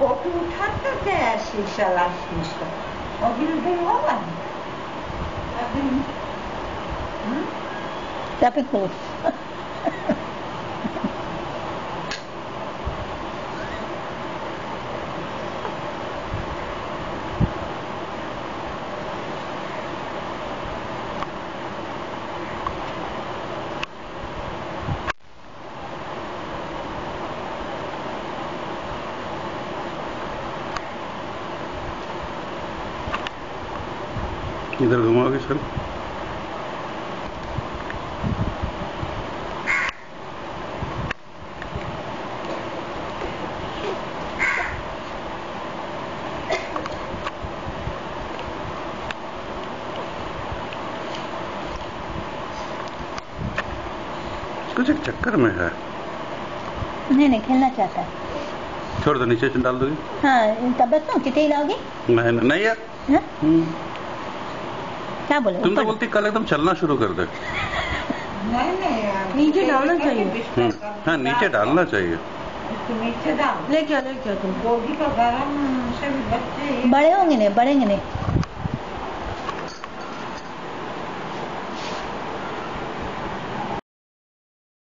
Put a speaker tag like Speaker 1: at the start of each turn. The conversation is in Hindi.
Speaker 1: फोटो उठाता थे शीशा लाश और बिल्डिंग होगा अभी
Speaker 2: typical.
Speaker 3: इधर घुमाओगे सर? कुछ एक चक्कर में है।
Speaker 2: नहीं खेलना चाहता है।
Speaker 3: छोड़ दो, नीचे डाल दोगी?
Speaker 2: हाँ तब बस चिटे लाओगे?
Speaker 3: नहीं यार।
Speaker 2: क्या बोले?
Speaker 3: तुम तो बोलती कल एकदम चलना शुरू कर दे।
Speaker 1: नहीं
Speaker 4: नीचे डालना चाहिए।
Speaker 3: हाँ नीचे डालना चाहिए।
Speaker 1: नीचे डाल
Speaker 4: ले क्या तुम
Speaker 1: गोभी का गरम से भी बच्चे
Speaker 2: बड़े होंगे नहीं